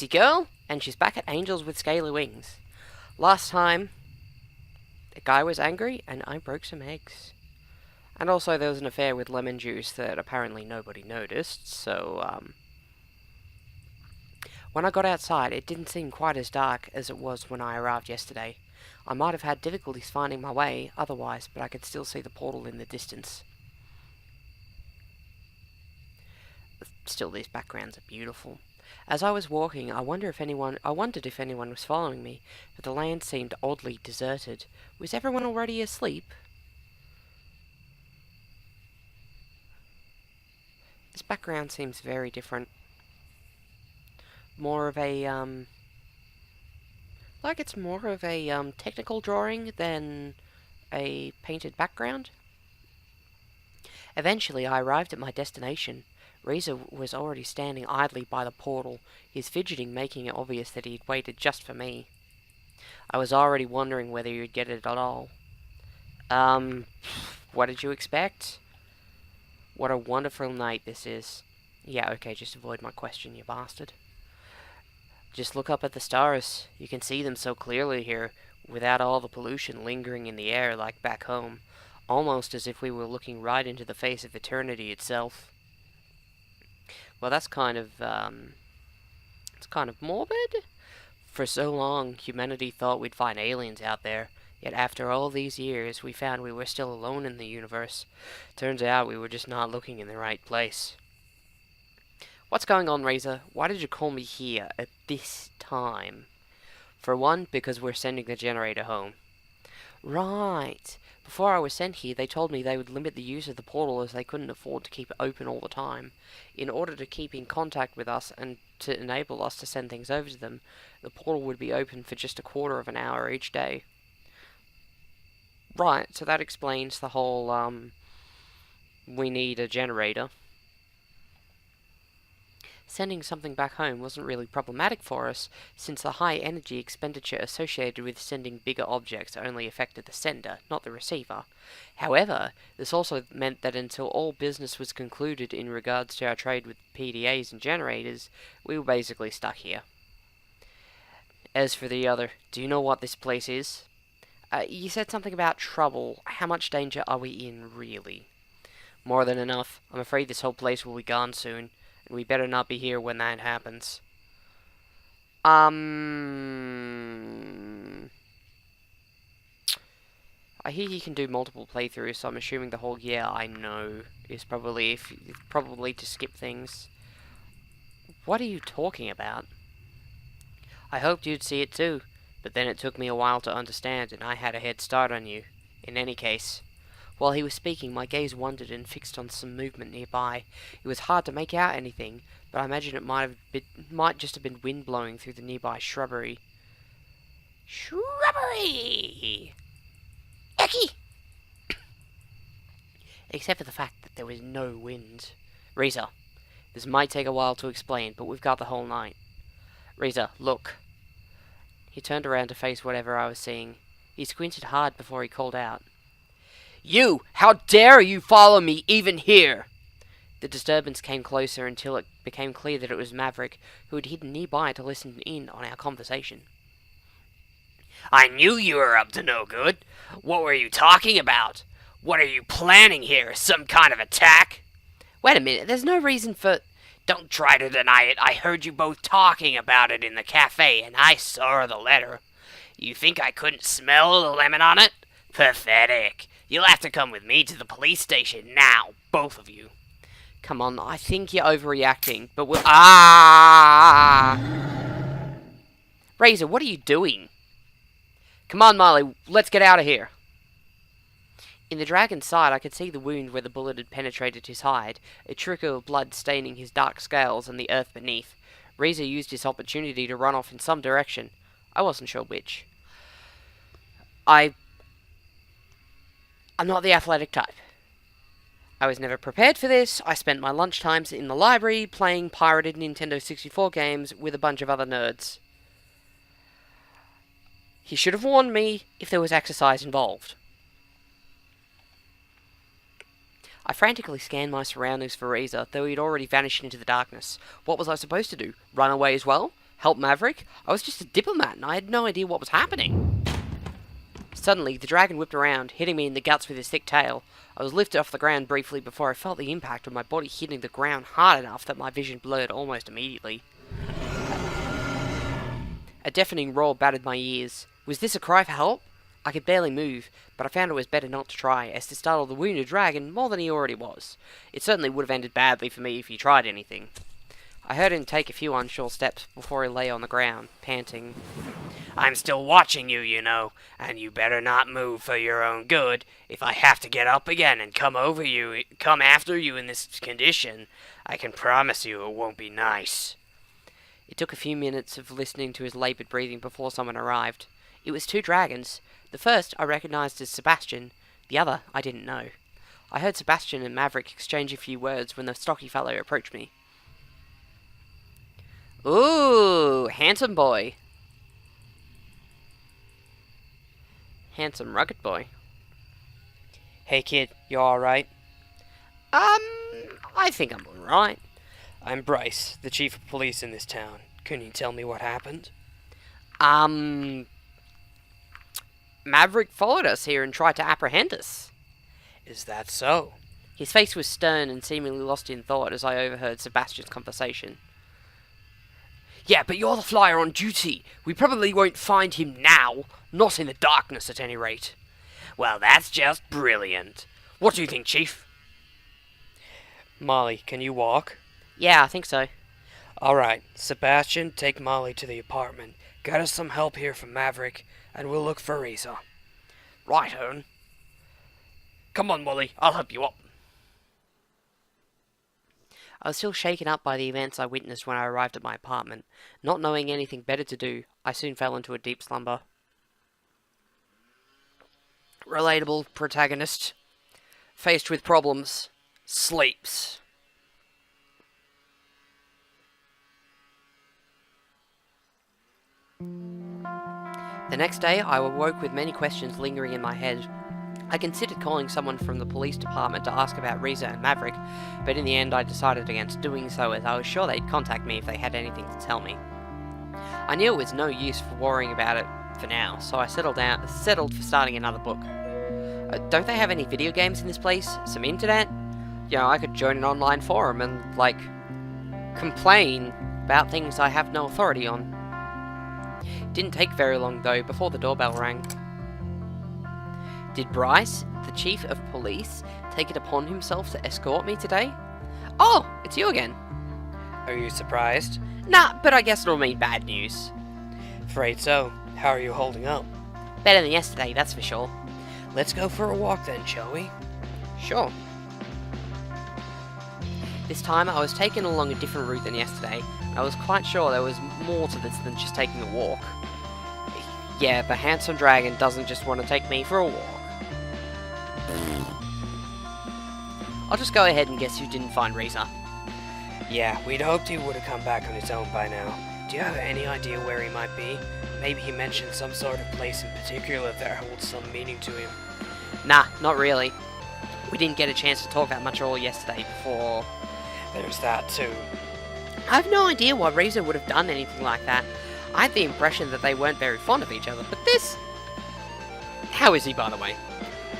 It's your girl, and she's back at Angels with Scaly Wings. Last time, the guy was angry, and I broke some eggs. And also, there was an affair with lemon juice that apparently nobody noticed, so, when I got outside, it didn't seem quite as dark as it was when I arrived yesterday. I might have had difficulties finding my way otherwise, but I could still see the portal in the distance. Still, these backgrounds are beautiful. As I was walking, I wondered if anyone was following me, but the land seemed oddly deserted. Was everyone already asleep? This background seems very different. More of a, like it's more of a, technical drawing than a painted background. Eventually, I arrived at my destination. Reza was already standing idly by the portal, his fidgeting making it obvious that he'd waited just for me. I was already wondering whether you'd get it at all. What did you expect? What a wonderful night this is. Yeah, okay, just avoid my question, you bastard. Just look up at the stars. You can see them so clearly here, without all the pollution lingering in the air like back home. Almost as if we were looking right into the face of eternity itself. Well, that's kind of, it's kind of morbid. For so long, humanity thought we'd find aliens out there. Yet after all these years, we found we were still alone in the universe. Turns out we were just not looking in the right place. What's going on, Razor? Why did you call me here at this time? For one, because we're sending the generator home. Right. Before I was sent here, they told me they would limit the use of the portal as they couldn't afford to keep it open all the time. In order to keep in contact with us and to enable us to send things over to them, the portal would be open for just a quarter of an hour each day. Right, so that explains the whole, we need a generator. Sending something back home wasn't really problematic for us, since the high energy expenditure associated with sending bigger objects only affected the sender, not the receiver. However, this also meant that until all business was concluded in regards to our trade with PDAs and generators, we were basically stuck here. As for the other, do you know what this place is? You said something about trouble. How much danger are we in, really? More than enough. I'm afraid this whole place will be gone soon. We better not be here when that happens. I hear you can do multiple playthroughs, so I'm assuming the whole "yeah, I know" is probably to skip things. What are you talking about? I hoped you'd see it too, but then it took me a while to understand, and I had a head start on you. In any case. While he was speaking, my gaze wandered and fixed on some movement nearby. It was hard to make out anything, but I imagine it might just have been wind blowing through the nearby shrubbery. Shrubbery! Ecky! Except for the fact that there was no wind. Reza, this might take a while to explain, but we've got the whole night. Reza, look. He turned around to face whatever I was seeing. He squinted hard before he called out. You! How dare you follow me, even here? The disturbance came closer until it became clear that it was Maverick, who had hidden nearby to listen in on our conversation. I knew you were up to no good. What were you talking about? What are you planning here? Some kind of attack? Wait a minute, there's no reason for... Don't try to deny it. I heard you both talking about it in the cafe, and I saw the letter. You think I couldn't smell the lemon on it? Pathetic. You'll have to come with me to the police station now, both of you. Come on, I think you're overreacting, but we'll... Razor, what are you doing? Come on, Marley, let's get out of here. In the dragon's side, I could see the wound where the bullet had penetrated his hide, a trickle of blood staining his dark scales and the earth beneath. Razor used his opportunity to run off in some direction. I wasn't sure which. I'm not the athletic type. I was never prepared for this. I spent my lunchtimes in the library playing pirated Nintendo 64 games with a bunch of other nerds. He should have warned me if there was exercise involved. I frantically scanned my surroundings for Reza, though he had already vanished into the darkness. What was I supposed to do? Run away as well? Help Maverick? I was just a diplomat and I had no idea what was happening. Suddenly, the dragon whipped around, hitting me in the guts with his thick tail. I was lifted off the ground briefly before I felt the impact of my body hitting the ground hard enough that my vision blurred almost immediately. A deafening roar battered my ears. Was this a cry for help? I could barely move, but I found it was better not to try, as to startle the wounded dragon more than he already was. It certainly would have ended badly for me if he tried anything. I heard him take a few unsure steps before he lay on the ground, panting. I'm still watching you, you know, and you better not move for your own good. If I have to get up again and come after you in this condition, I can promise you it won't be nice. It took a few minutes of listening to his laboured breathing before someone arrived. It was 2 dragons. The first I recognised as Sebastian, the other I didn't know. I heard Sebastian and Maverick exchange a few words when the stocky fellow approached me. Ooh, handsome boy. Handsome, rugged boy. Hey kid, you alright? I think I'm alright. I'm Bryce, the chief of police in this town. Can you tell me what happened? Maverick followed us here and tried to apprehend us. Is that so? His face was stern and seemingly lost in thought as I overheard Sebastian's conversation. Yeah, but you're the flyer on duty. We probably won't find him now. Not in the darkness, at any rate. Well, that's just brilliant. What do you think, Chief? Molly, can you walk? Yeah, I think so. Alright, Sebastian, take Molly to the apartment. Get us some help here from Maverick, and we'll look for Reza. Right, Owen. Come on, Molly, I'll help you up. I was still shaken up by the events I witnessed when I arrived at my apartment. Not knowing anything better to do, I soon fell into a deep slumber. Relatable protagonist, faced with problems, sleeps. The next day, I awoke with many questions lingering in my head. I considered calling someone from the police department to ask about Reza and Maverick, but in the end I decided against doing so, as I was sure they'd contact me if they had anything to tell me. I knew it was no use for worrying about it for now, so I settled for starting another book. Don't they have any video games in this place? Some internet? You know, I could join an online forum and, complain about things I have no authority on. It didn't take very long, though, before the doorbell rang. Did Bryce, the chief of police, take it upon himself to escort me today? Oh, it's you again. Are you surprised? Nah, but I guess it'll mean bad news. Afraid so. How are you holding up? Better than yesterday, that's for sure. Let's go for a walk then, shall we? Sure. This time I was taken along a different route than yesterday. I was quite sure there was more to this than just taking a walk. Yeah, the handsome dragon doesn't just want to take me for a walk. I'll just go ahead and guess you didn't find Reza. Yeah, we'd hoped he would have come back on his own by now. Do you have any idea where he might be? Maybe he mentioned some sort of place in particular that holds some meaning to him. Nah, not really. We didn't get a chance to talk that much at all yesterday before. There's that too. I have no idea why Reza would have done anything like that. I had the impression that they weren't very fond of each other, but this... How is he, by the way?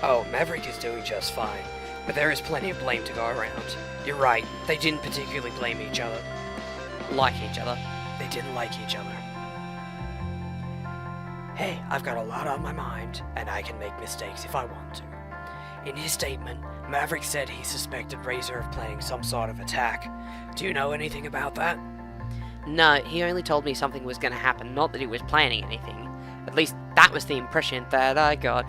Oh, Maverick is doing just fine, but there is plenty of blame to go around. You're right, they didn't particularly blame each other. Like each other. They didn't like each other. Hey, I've got a lot on my mind, and I can make mistakes if I want to. In his statement, Maverick said he suspected Razor of planning some sort of attack. Do you know anything about that? No, he only told me something was going to happen, not that he was planning anything. At least that was the impression that I got.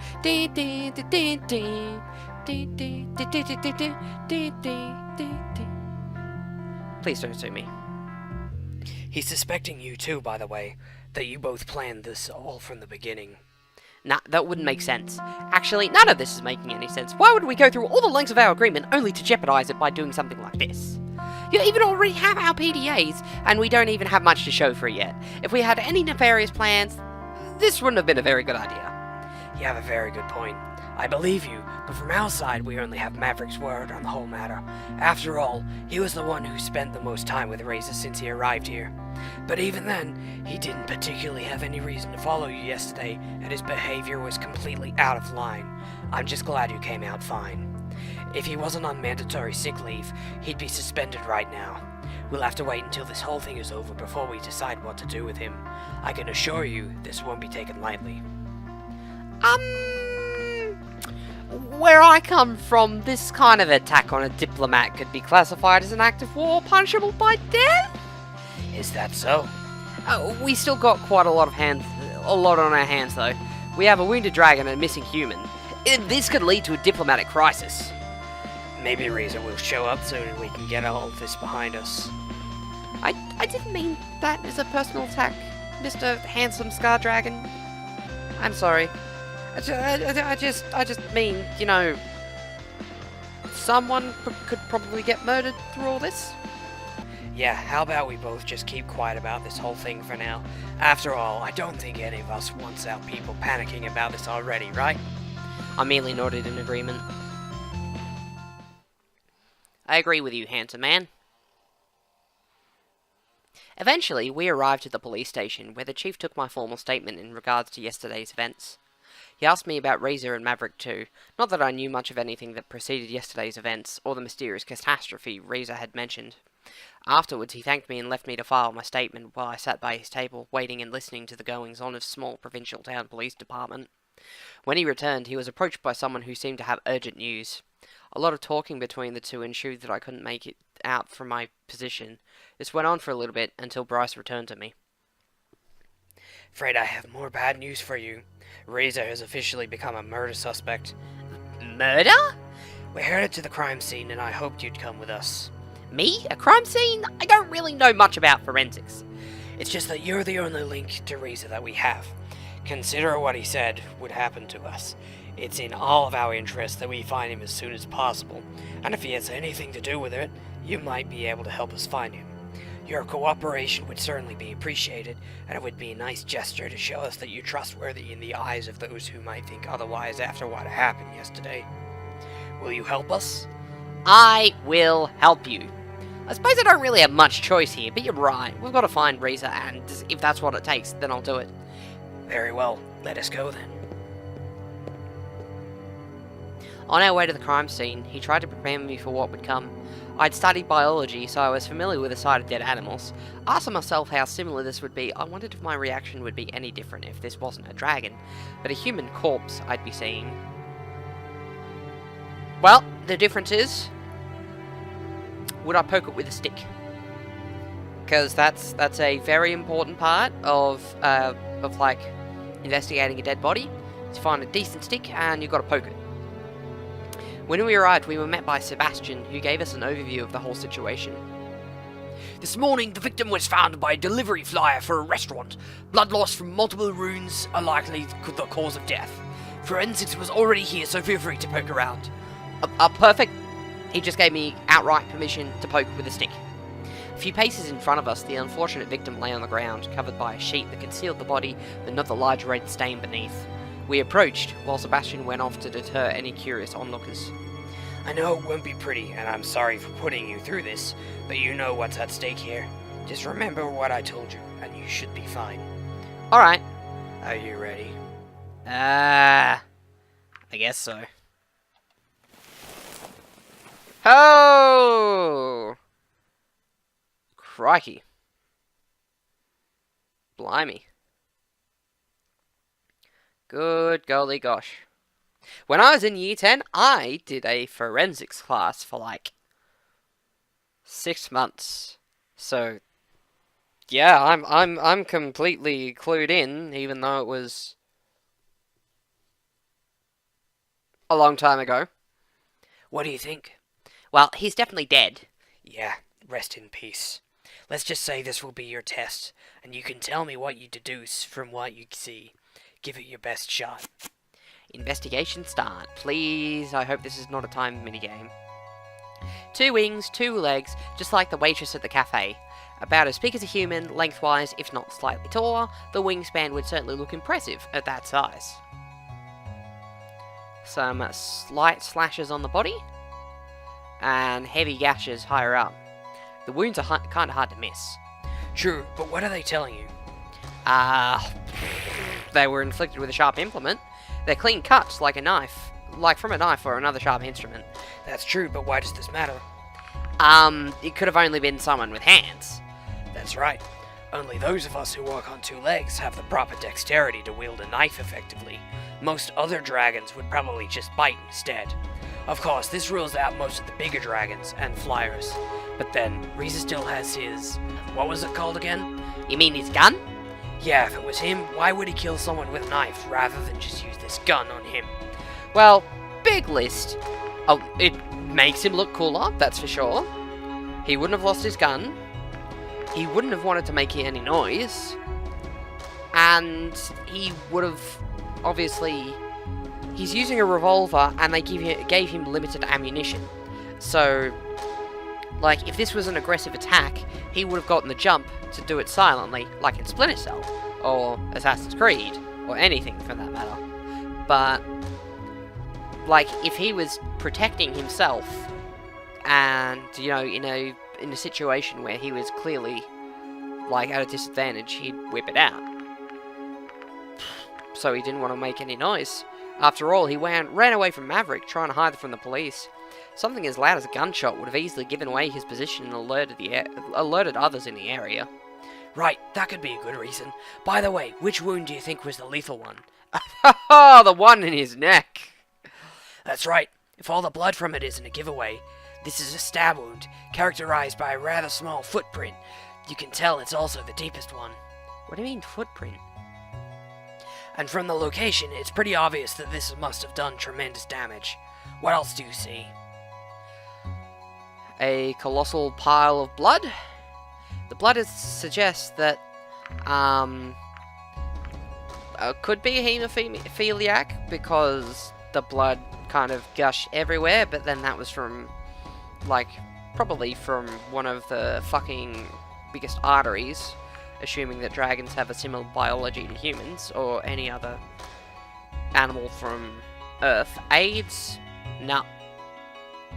Please don't sue me. He's suspecting you too, by the way, that you both planned this all from the beginning. Nah, that wouldn't make sense. Actually, none of this is making any sense. Why would we go through all the lengths of our agreement only to jeopardize it by doing something like this? You even already have our PDAs, and we don't even have much to show for it yet. If we had any nefarious plans, this wouldn't have been a very good idea. You have a very good point. I believe you, but from our side, we only have Maverick's word on the whole matter. After all, he was the one who spent the most time with Razor since he arrived here. But even then, he didn't particularly have any reason to follow you yesterday, and his behavior was completely out of line. I'm just glad you came out fine. If he wasn't on mandatory sick leave, he'd be suspended right now. We'll have to wait until this whole thing is over before we decide what to do with him. I can assure you, this won't be taken lightly. Where I come from, this kind of attack on a diplomat could be classified as an act of war punishable by death? Is that so? We still got quite a lot on our hands though. We have a wounded dragon and a missing human. This could lead to a diplomatic crisis. Maybe Reza will show up soon and we can get all of this behind us. I didn't mean that as a personal attack, Mr. Handsome Scar Dragon. I'm sorry. I just mean, you know, someone could probably get murdered through all this. Yeah, how about we both just keep quiet about this whole thing for now? After all, I don't think any of us wants our people panicking about this already, right? I merely nodded in agreement. I agree with you, handsome man. Eventually, we arrived at the police station, where the chief took my formal statement in regards to yesterday's events. He asked me about Razor and Maverick too, not that I knew much of anything that preceded yesterday's events, or the mysterious catastrophe Razor had mentioned. Afterwards, he thanked me and left me to file my statement while I sat by his table, waiting and listening to the goings-on of small provincial town police department. When he returned, he was approached by someone who seemed to have urgent news. A lot of talking between the two ensured that I couldn't make it out from my position. This went on for a little bit until Bryce returned to me. Fred, I have more bad news for you. Razor has officially become a murder suspect. Murder? We're headed to the crime scene and I hoped you'd come with us. Me? A crime scene? I don't really know much about forensics. It's just that you're the only link to Razor that we have. Consider what he said would happen to us. It's in all of our interests that we find him as soon as possible, and if he has anything to do with it, you might be able to help us find him. Your cooperation would certainly be appreciated, and it would be a nice gesture to show us that you're trustworthy in the eyes of those who might think otherwise after what happened yesterday. Will you help us? I will help you. I suppose I don't really have much choice here, but you're right. We've got to find Razor, and if that's what it takes, then I'll do it. Very well. Let us go then. On our way to the crime scene, he tried to prepare me for what would come. I'd studied biology, so I was familiar with the sight of dead animals. Asking myself how similar this would be, I wondered if my reaction would be any different if this wasn't a dragon, but a human corpse I'd be seeing. Well, the difference is, would I poke it with a stick? Because that's a very important part of like investigating a dead body. To find a decent stick and you've got to poke it. When we arrived, we were met by Sebastian, who gave us an overview of the whole situation. This morning, the victim was found by a delivery flyer for a restaurant. Blood loss from multiple wounds are likely the cause of death. Forensics was already here, so feel free to poke around. Perfect. He just gave me outright permission to poke with a stick. A few paces in front of us, the unfortunate victim lay on the ground, covered by a sheet that concealed the body, but not the large red stain beneath. We approached, while Sebastian went off to deter any curious onlookers. I know it won't be pretty, and I'm sorry for putting you through this, but you know what's at stake here. Just remember what I told you, and you should be fine. Alright. Are you ready? I guess so. Oh! Crikey. Blimey. Good golly gosh. When I was in year 10, I did a forensics class for like 6 months. So yeah, I'm completely clued in, even though it was a long time ago. What do you think? Well, he's definitely dead. Yeah, rest in peace. Let's just say this will be your test, and you can tell me what you deduce from what you see. Give it your best shot. Investigation start. Please, I hope this is not a timed minigame. 2 wings, 2 legs, just like the waitress at the cafe. About as big as a human, lengthwise, if not slightly taller, the wingspan would certainly look impressive at that size. Some slight slashes on the body, and heavy gashes higher up. The wounds are kind of hard to miss. True, but what are they telling you? They were inflicted with a sharp implement. They're clean cuts, like a knife. Like from a knife or another sharp instrument. That's true, but why does this matter? It could have only been someone with hands. That's right. Only those of us who walk on two legs have the proper dexterity to wield a knife effectively. Most other dragons would probably just bite instead. Of course, this rules out most of the bigger dragons and flyers. But then, Riza still has his... what was it called again? You mean his gun? Yeah, if it was him, why would he kill someone with a knife rather than just use this gun on him? Well, big list. Oh, it makes him look cooler, that's for sure. He wouldn't have lost his gun. He wouldn't have wanted to make any noise. And he would have, obviously... He's using a revolver, and they gave him limited ammunition. So, like, if this was an aggressive attack, he would have gotten the jump to do it silently, like in Splinter Cell, or Assassin's Creed, or anything for that matter. But, like, if he was protecting himself, and, you know, in a situation where he was clearly, like, at a disadvantage, he'd whip it out. So he didn't want to make any noise. After all, he ran away from Maverick, trying to hide from the police. Something as loud as a gunshot would have easily given away his position and alerted others in the area. Right, that could be a good reason. By the way, which wound do you think was the lethal one? Oh, the one in his neck! That's right. If all the blood from it isn't a giveaway, this is a stab wound, characterized by a rather small footprint. You can tell it's also the deepest one. What do you mean, footprint? And from the location, it's pretty obvious that this must have done tremendous damage. What else do you see? A colossal pile of blood? The blood suggests that, could be a hemophiliac, because the blood kind of gushed everywhere, but then that was from, like, probably from one of the fucking biggest arteries, assuming that dragons have a similar biology to humans, or any other animal from Earth. AIDS? No.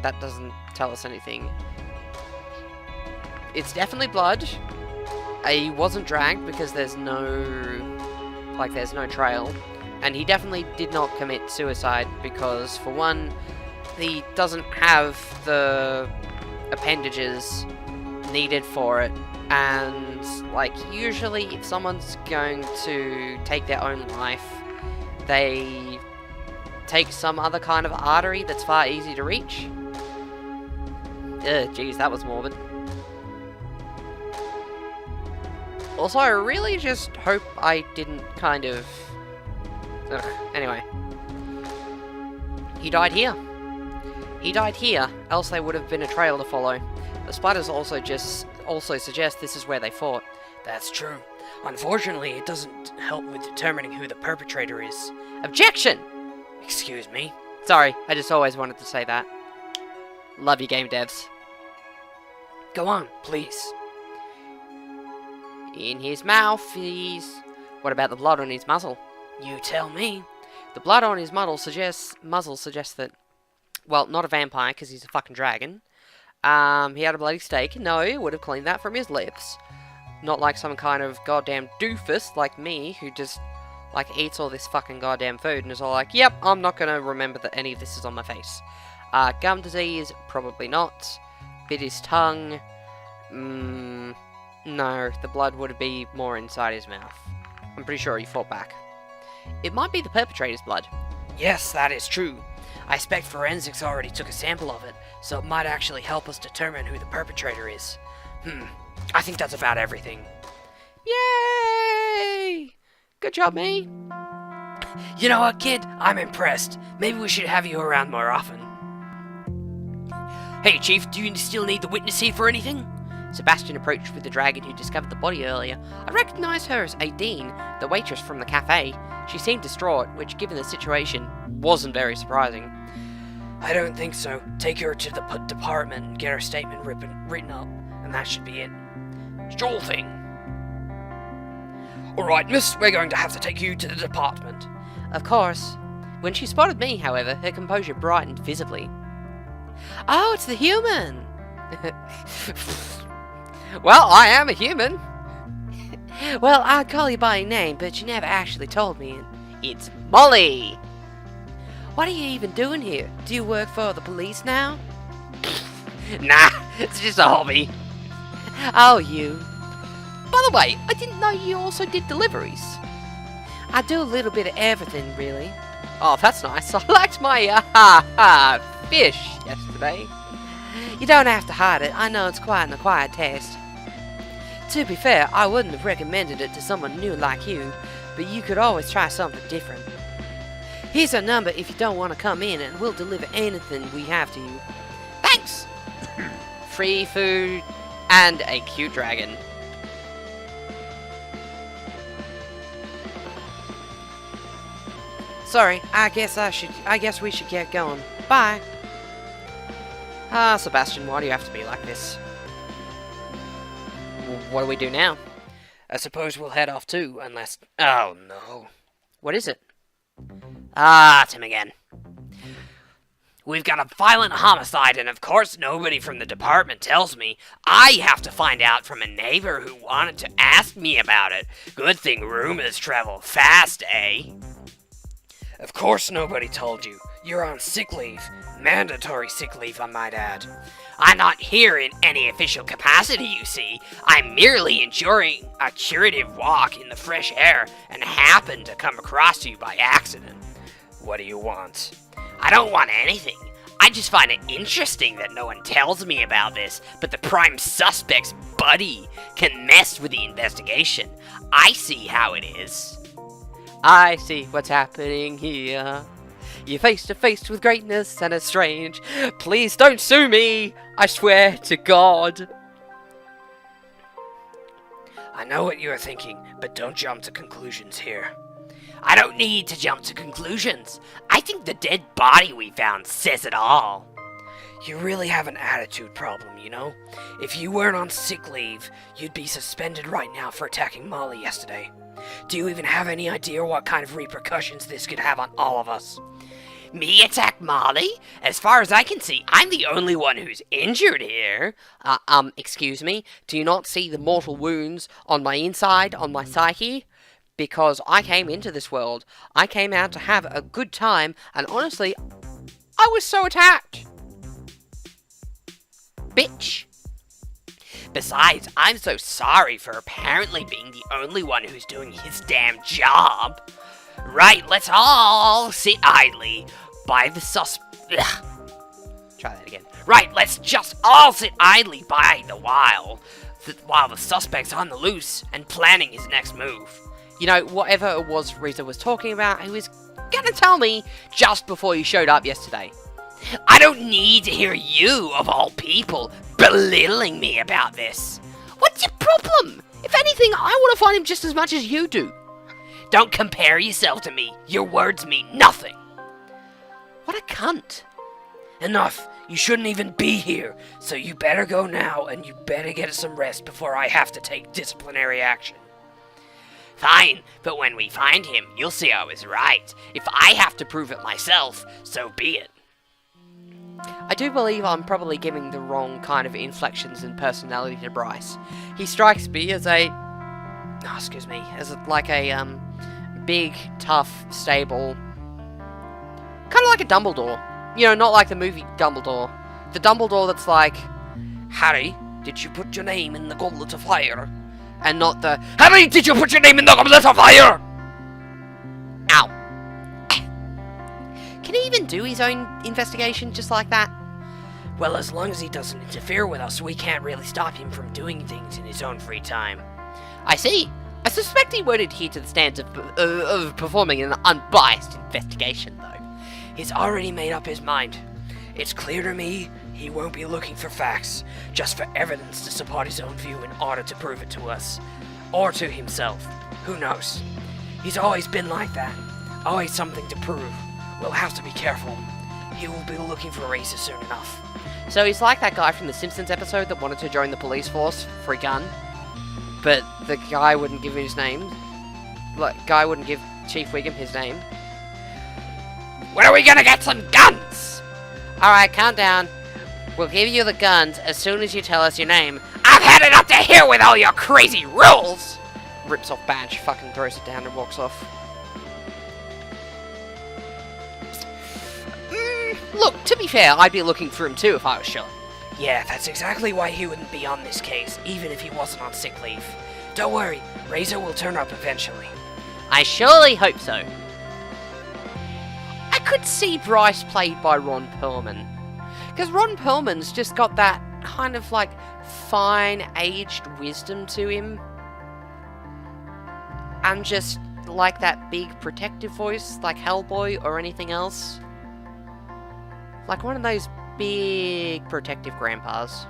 That doesn't tell us anything. It's definitely blood. He wasn't dragged because there's no trail. And he definitely did not commit suicide because, for one, he doesn't have the appendages needed for it. And, like, usually if someone's going to take their own life, they take some other kind of artery that's far easier to reach. Ugh, jeez, that was morbid. Also, I really just hope I didn't kind of... Ugh, anyway. He died here. He died here, else there would have been a trail to follow. The spiders also suggest this is where they fought. That's true. Unfortunately, it doesn't help with determining who the perpetrator is. Objection! Excuse me? Sorry, I just always wanted to say that. Love you, game devs. Go on, please. In his mouth, What about the blood on his muzzle? You tell me. The blood on his muzzle suggests that... Well, not a vampire, because he's a fucking dragon. He had a bloody steak. No, he would have cleaned that from his lips. Not like some kind of goddamn doofus like me, who just, like, eats all this fucking goddamn food and is all like, yep, I'm not gonna remember that any of this is on my face. Gum disease? Probably not. Bit his tongue? No, the blood would be more inside his mouth. I'm pretty sure he fought back. It might be the perpetrator's blood. Yes, that is true. I expect forensics already took a sample of it, so it might actually help us determine who the perpetrator is. I think that's about everything. Yay! Good job, me. You know what, kid? I'm impressed. Maybe we should have you around more often. Hey, Chief, do you still need the witness here for anything? Sebastian approached with the dragon who discovered the body earlier. I recognized her as Aideen, the waitress from the cafe. She seemed distraught, which, given the situation, wasn't very surprising. I don't think so. Take her to the department and get her statement written up, and that should be it. Sure thing. Alright, miss, we're going to have to take you to the department. Of course. When she spotted me, however, her composure brightened visibly. Oh, it's the human! Well, I am a human. Well, I'd call you by your name, but you never actually told me. It's Molly! What are you even doing here? Do you work for the police now? Nah, it's just a hobby. Oh, you. By the way, I didn't know you also did deliveries. I do a little bit of everything, really. Oh, that's nice. I liked my fish yesterday. You don't have to hide it. I know it's quite an acquired taste. To be fair, I wouldn't have recommended it to someone new like you, but you could always try something different. Here's our number if you don't want to come in, and we'll deliver anything we have to you. Thanks! Free food and a cute dragon. Sorry, I guess we should get going. Bye. Ah, Sebastian, why do you have to be like this? What do we do now? I suppose we'll head off too, unless... Oh, no. What is it? Ah, it's him again. We've got a violent homicide, and of course nobody from the department tells me. I have to find out from a neighbor who wanted to ask me about it. Good thing rumors travel fast, eh? Of course nobody told you. You're on sick leave. Mandatory sick leave, I might add. I'm not here in any official capacity, you see. I'm merely enjoying a curative walk in the fresh air and happened to come across you by accident. What do you want? I don't want anything. I just find it interesting that no one tells me about this, but the prime suspect's buddy can mess with the investigation. I see how it is. I see what's happening here. You're face to face with greatness and it's strange. Please don't sue me! I swear to God. I know what you're thinking, but don't jump to conclusions here. I don't need to jump to conclusions. I think the dead body we found says it all. You really have an attitude problem, you know? If you weren't on sick leave, you'd be suspended right now for attacking Molly yesterday. Do you even have any idea what kind of repercussions this could have on all of us? Me attack Molly? As far as I can see, I'm the only one who's injured here. Excuse me? Do you not see the mortal wounds on my inside, on my psyche? Because I came into this world. I came out to have a good time, and honestly, I was so attacked. Bitch. Besides, I'm so sorry for apparently being the only one who's doing his damn job. Right, let's all sit idly by the Try that again. Right, let's just all sit idly by while the suspect's on the loose and planning his next move. You know, whatever it was Rita was talking about, he was gonna tell me just before you showed up yesterday. I don't need to hear you, of all people, belittling me about this. What's your problem? If anything, I want to find him just as much as you do. Don't compare yourself to me. Your words mean nothing. What a cunt. Enough. You shouldn't even be here. So you better go now, and you better get some rest before I have to take disciplinary action. Fine, but when we find him, you'll see I was right. If I have to prove it myself, so be it. I do believe I'm probably giving the wrong kind of inflections and personality to Bryce. He strikes me as a... Oh, excuse me. As like a, big, tough, stable... Kind of like a Dumbledore. You know, not like the movie Dumbledore. The Dumbledore that's like... Harry, did you put your name in the goblet of fire? And not the... Harry, did you put your name in the goblet of fire? Ow. Can he even do his own investigation just like that? Well, as long as he doesn't interfere with us, we can't really stop him from doing things in his own free time. I see. I suspect he won't adhere to the standards of performing an unbiased investigation, though. He's already made up his mind. It's clear to me he won't be looking for facts, just for evidence to support his own view in order to prove it to us. Or to himself. Who knows? He's always been like that. Always something to prove. We'll have to be careful. He will be looking for Razor soon enough. So he's like that guy from the Simpsons episode that wanted to join the police force for a gun, but the guy wouldn't give him his name. Guy wouldn't give Chief Wiggum his name. When are we gonna get some guns? Alright, calm down. We'll give you the guns as soon as you tell us your name. I've had it up to here with all your crazy rules! rips off badge, fucking throws it down and walks off. Look, to be fair, I'd be looking for him too if I was sure. Yeah, that's exactly why he wouldn't be on this case, even if he wasn't on sick leave. Don't worry, Razor will turn up eventually. I surely hope so. I could see Bryce played by Ron Perlman. Because Ron Perlman's just got that kind of like fine aged wisdom to him. And just like that big protective voice like Hellboy or anything else. Like one of those big protective grandpas.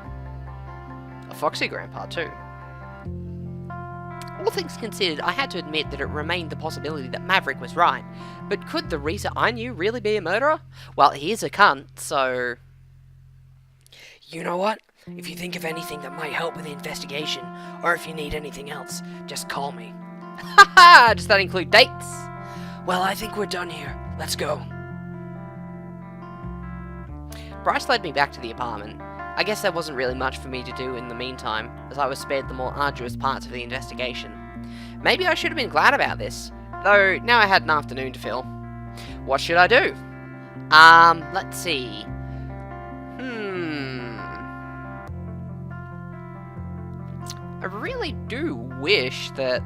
A foxy grandpa too. All things considered, I had to admit that it remained the possibility that Maverick was right. But could the Reza I knew really be a murderer? Well, he is a cunt, so... You know what? If you think of anything that might help with the investigation, or if you need anything else, just call me. Haha! Does that include dates? Well, I think we're done here. Let's go. Bryce led me back to the apartment. I guess there wasn't really much for me to do in the meantime, as I was spared the more arduous parts of the investigation. Maybe I should have been glad about this, though now I had an afternoon to fill. What should I do? Let's see. I really do wish that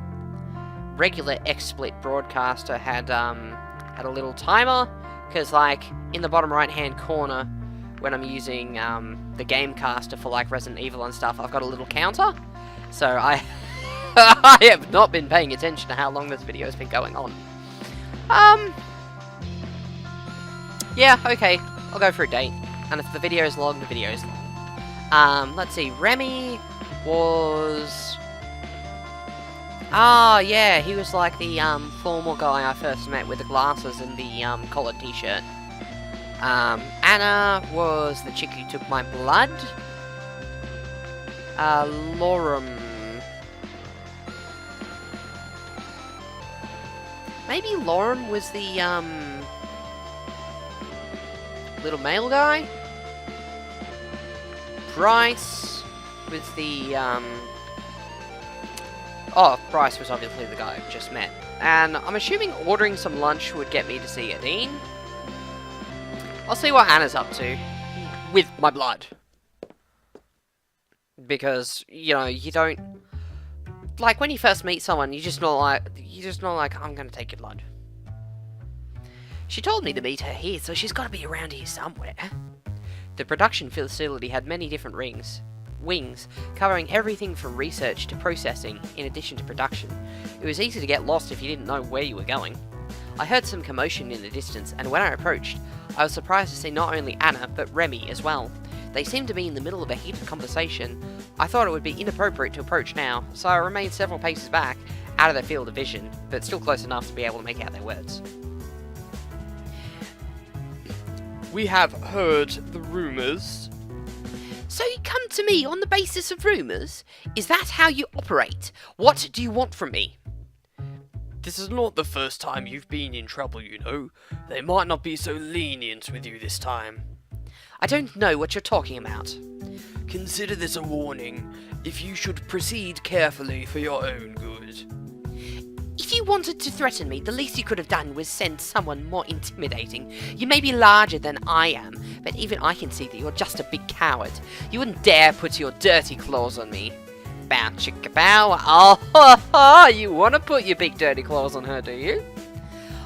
regular XSplit broadcaster had a little timer, because like in the bottom right hand corner when I'm using the Gamecaster for like Resident Evil and stuff, I've got a little counter. So I I have not been paying attention to how long this video has been going on. Yeah, okay, I'll go for a date. And if the video is long, the video is long. Let's see, Remy was... Ah, yeah, he was like the formal guy I first met with the glasses and the collared t-shirt. Anna was the chick who took my blood. Lorem. Maybe Lorem was the little male guy. Bryce was the oh, Bryce was obviously the guy I've just met. And I'm assuming ordering some lunch would get me to see Adine. I'll see what Anna's up to. With my blood. Because, you know, you don't... Like, when you first meet someone, you're just not like, I'm gonna take your blood. She told me to meet her here, so she's gotta be around here somewhere. The production facility had many different wings, covering everything from research to processing, in addition to production. It was easy to get lost if you didn't know where you were going. I heard some commotion in the distance, and when I approached, I was surprised to see not only Anna, but Remy as well. They seemed to be in the middle of a heated conversation. I thought it would be inappropriate to approach now, so I remained several paces back, out of their field of vision, but still close enough to be able to make out their words. We have heard the rumours. So you come to me on the basis of rumours? Is that how you operate? What do you want from me? This is not the first time you've been in trouble, you know. They might not be so lenient with you this time. I don't know what you're talking about. Consider this a warning, if you should proceed carefully for your own good. If you wanted to threaten me, the least you could have done was send someone more intimidating. You may be larger than I am, but even I can see that you're just a big coward. You wouldn't dare put your dirty claws on me. Bow chicka bow. Oh, you want to put your big dirty claws on her, do you?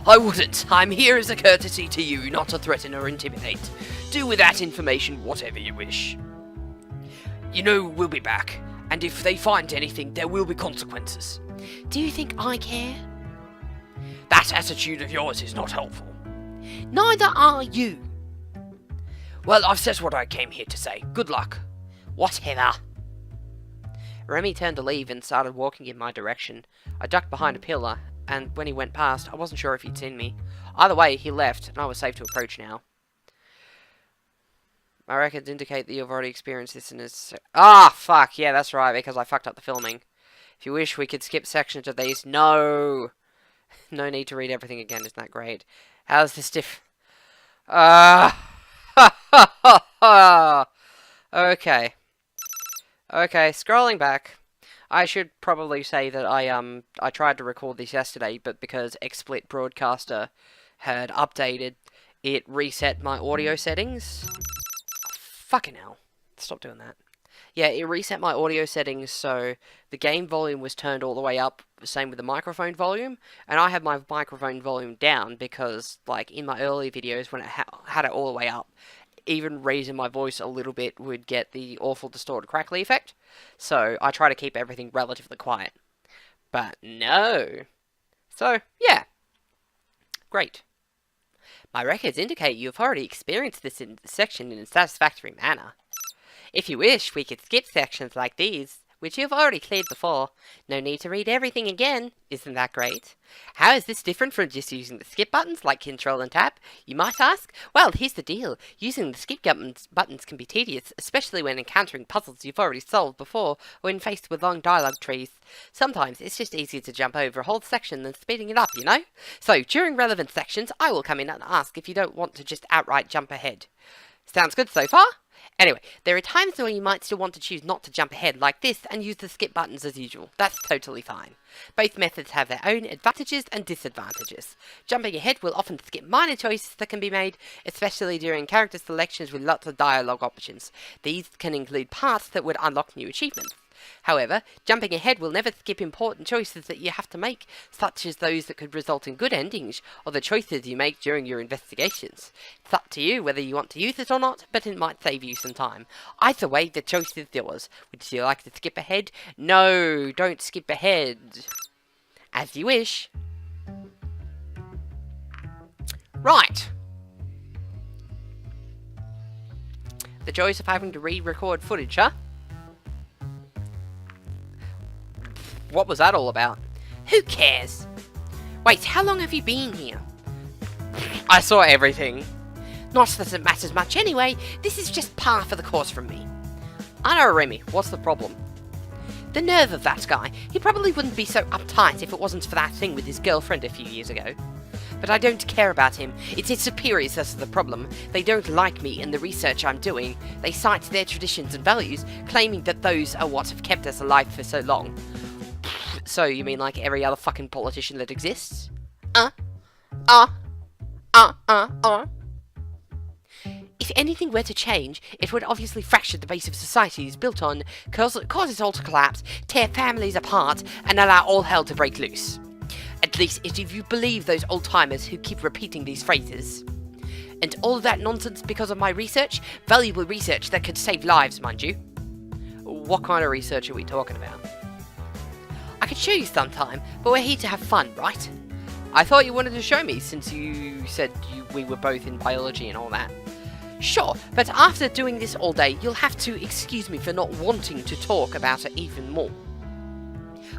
I wouldn't. I'm here as a courtesy to you, not to threaten or intimidate. Do with that information whatever you wish. You know we'll be back, and if they find anything, there will be consequences. Do you think I care? That attitude of yours is not helpful. Neither are you. Well, I've said what I came here to say. Good luck. Whatever. Remy turned to leave and started walking in my direction. I ducked behind a pillar, and when he went past, I wasn't sure if he'd seen me. Either way, he left, and I was safe to approach now. My records indicate that you've already experienced this in a... Ah, fuck, yeah, that's right, because I fucked up the filming. If you wish, we could skip sections of these. No! No need to read everything again, isn't that great? How's this Okay. Okay, scrolling back. I should probably say that I tried to record this yesterday, but because XSplit Broadcaster had updated, it reset my audio settings. Fucking hell. Stop doing that. Yeah, it reset my audio settings so the game volume was turned all the way up, same with the microphone volume, and I had my microphone volume down because, like, in my early videos when it had it all the way up, even raising my voice a little bit would get the awful distorted crackly effect, so I try to keep everything relatively quiet. But no. So, yeah. Great. My records indicate you have already experienced this section in a satisfactory manner. If you wish, we could skip sections like these, which you have already cleared before. No need to read everything again. Isn't that great? How is this different from just using the skip buttons like Control and Tab, you might ask? Well, here's the deal. Using the skip buttons can be tedious, especially when encountering puzzles you've already solved before, or when faced with long dialogue trees. Sometimes it's just easier to jump over a whole section than speeding it up, you know? So, during relevant sections, I will come in and ask if you don't want to just outright jump ahead. Sounds good so far? Anyway, there are times where you might still want to choose not to jump ahead like this and use the skip buttons as usual. That's totally fine. Both methods have their own advantages and disadvantages. Jumping ahead will often skip minor choices that can be made, especially during character selections with lots of dialogue options. These can include parts that would unlock new achievements. However, jumping ahead will never skip important choices that you have to make, such as those that could result in good endings, or the choices you make during your investigations. It's up to you whether you want to use it or not, but it might save you some time. Either way, the choice is yours. Would you like to skip ahead? No, don't skip ahead. As you wish. Right. The joys of having to re-record footage, huh? What was that all about? Who cares? Wait, how long have you been here? I saw everything. Not that it matters much anyway, this is just par for the course from me. I know, Remy, what's the problem? The nerve of that guy. He probably wouldn't be so uptight if it wasn't for that thing with his girlfriend a few years ago. But I don't care about him. It's his superiors that's the problem. They don't like me and the research I'm doing. They cite their traditions and values, claiming that those are what have kept us alive for so long. So, you mean like every other fucking politician that exists? If anything were to change, it would obviously fracture the base of society is built on, cause it all to collapse, tear families apart, and allow all hell to break loose. At least if you believe those old-timers who keep repeating these phrases. And all of that nonsense because of my research? Valuable research that could save lives, mind you. What kind of research are we talking about? I could show you sometime, but we're here to have fun, right? I thought you wanted to show me since you said we were both in biology and all that. Sure, but after doing this all day, you'll have to excuse me for not wanting to talk about it even more.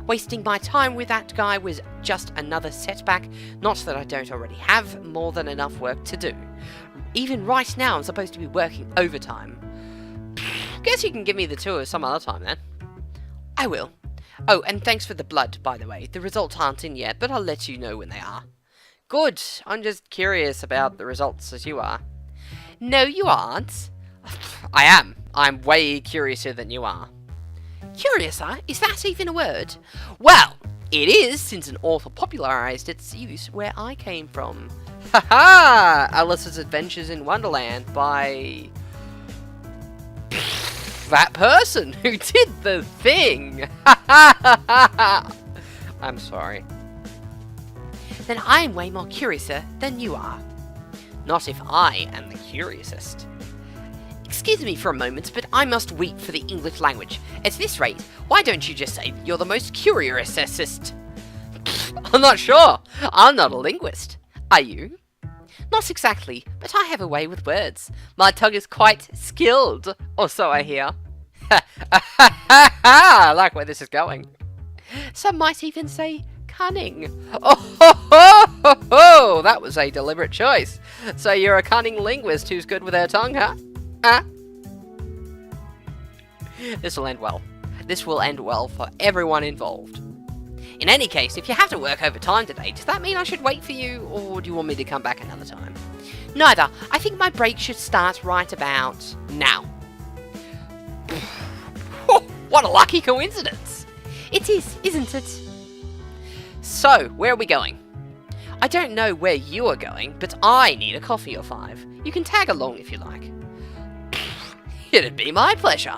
Wasting my time with that guy was just another setback, not that I don't already have more than enough work to do. Even right now, I'm supposed to be working overtime. Guess you can give me the tour some other time then. I will. Oh, and thanks for the blood, by the way. The results aren't in yet, but I'll let you know when they are. Good. I'm just curious about the results as you are. No, you aren't. I am. I'm way curiouser than you are. Curiouser? Is that even a word? Well, it is, since an author popularised its use where I came from. Haha! Alice's Adventures in Wonderland by that person who did the thing. I'm sorry. Then I'm way more curiouser than you are. Not if I am the curiousest. Excuse me for a moment, but I must weep for the English language. At this rate, why don't you just say you're the most curiousest? I'm not sure. I'm not a linguist. Are you? Not exactly, but I have a way with words. My tongue is quite skilled, or so I hear. I like where this is going. Some might even say cunning. Oh, that was a deliberate choice. So you're a cunning linguist who's good with her tongue, huh? This will end well. This will end well for everyone involved. In any case, if you have to work overtime today, does that mean I should wait for you, or do you want me to come back another time? Neither. I think my break should start right about now. What a lucky coincidence! It is, isn't it? So, where are we going? I don't know where you are going, but I need a coffee or 5. You can tag along if you like. It'd be my pleasure.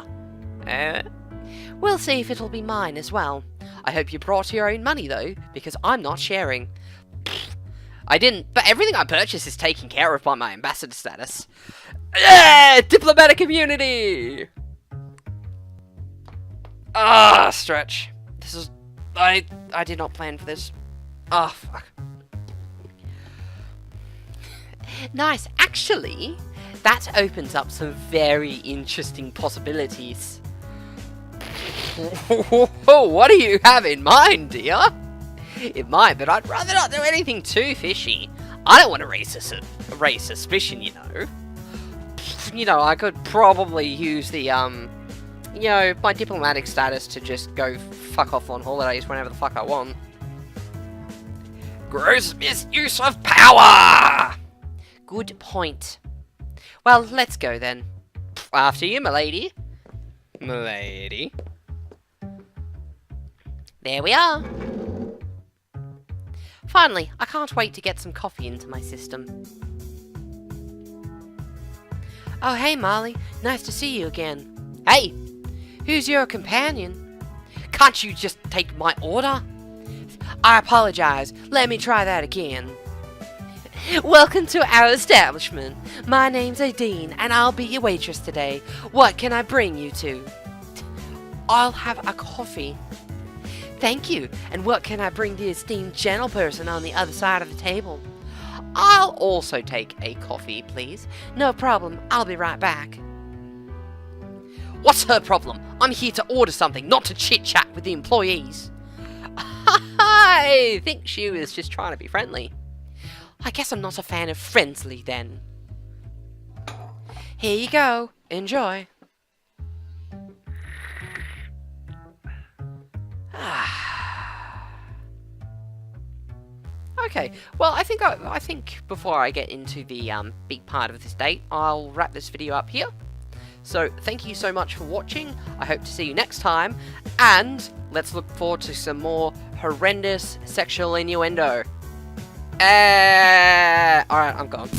We'll see if it'll be mine as well. I hope you brought your own money, though, because I'm not sharing. I didn't, but everything I purchase is taken care of by my ambassador status. Yeah! Diplomatic immunity! Ah, stretch. This is... I did not plan for this. Ah, fuck. Nice. Actually, that opens up some very interesting possibilities. What do you have in mind, dear? It might, but I'd rather not do anything too fishy. I don't want to raise suspicion, you know. You know, I could probably use the, you know, my diplomatic status to just go fuck off on holidays whenever the fuck I want. Gross misuse of power! Good point. Well, let's go then. After you, milady. Milady. There we are. Finally, I can't wait to get some coffee into my system. Oh, hey, Marley. Nice to see you again. Hey, who's your companion? Can't you just take my order? I apologize. Let me try that again. Welcome to our establishment. My name's Adine, and I'll be your waitress today. What can I bring you to? I'll have a coffee. Thank you. And what can I bring the esteemed gentleperson on the other side of the table? I'll also take a coffee, please. No problem. I'll be right back. What's her problem? I'm here to order something, not to chit-chat with the employees. I think she was just trying to be friendly. I guess I'm not a fan of friendly, then. Here you go. Enjoy. Okay, well, I think before I get into the big part of this date, I'll wrap this video up here. So, thank you so much for watching. I hope to see you next time, and let's look forward to some more horrendous sexual innuendo. Alright, I'm gone.